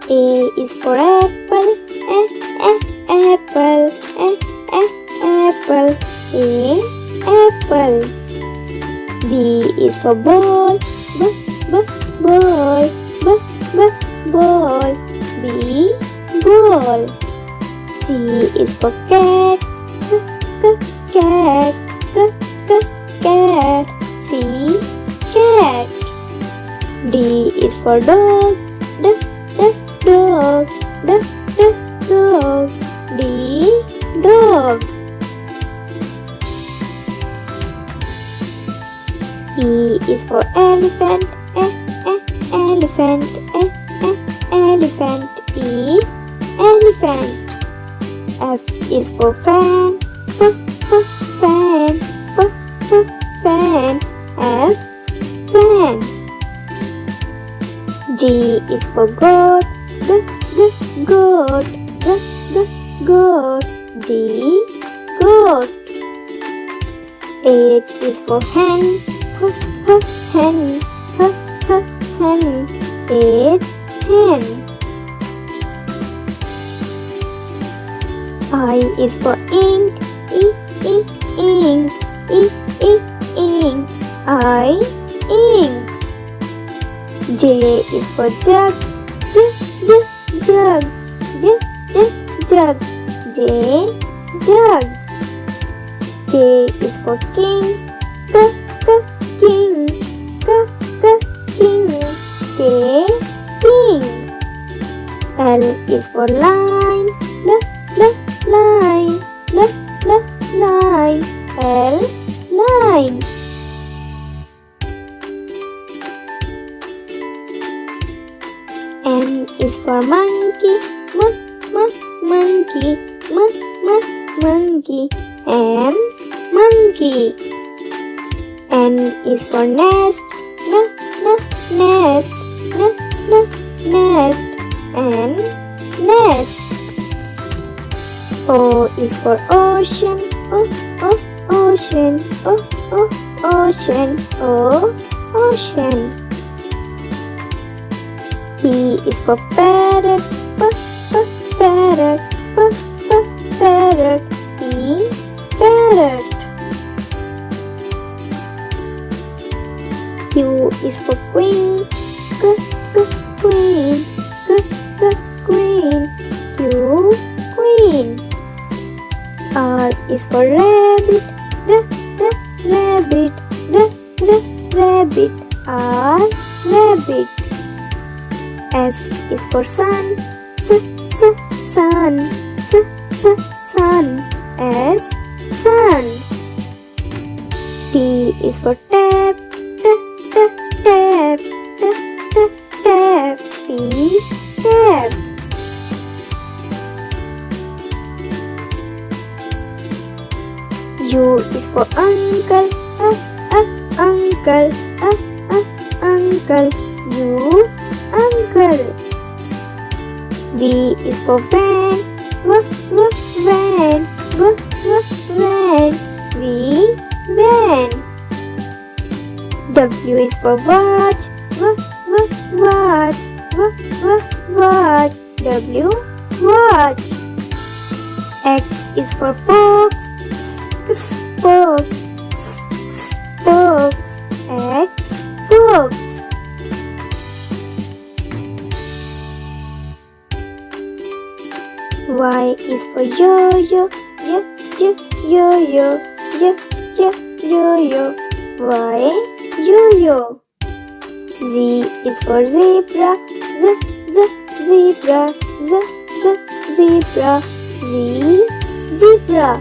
A is for apple, apple, apple, apple. B is for ball, ball, ball, B, ball. C is for cat, cat, cat, C, cat. D is for dog, dog, dog, D, dog. E is for elephant, elephant, elephant, E, elephant. F is for fan, fan, fan, F, fan. G is for goat, goat, goat, G, goat. H is for hen, hen, hen, H, hen. I is for ink, ink, ink, I, ink. J is for jug, jug, jug, J, jug. K is for king, king, king, K, king. L is for line, line, line, L, line. M is for monkey, monkey, monkey, M, monkey. N is for nest, nest, nest, N, nest. O is for ocean, ocean, ocean, ocean. P is for parrot, parrot, parrot, P, parrot. Q is for queen, queen, queen, Q, queen. R is for rabbit, rabbit, rabbit, R, rabbit. S is for sun, sun, sun, S, sun. T is for tap, tap, tap, T, tap. U is for uncle, uncle, uncle, U, uncle. V is for van, van, van, V, van. W is for watch, watch, watch, W, watch. X is for fox, fox, fox, X, fox. Y is for yo-yo, yo-yo, yo-yo, Y, yo-yo. Z is for zebra, zebra, zebra, Z, zebra.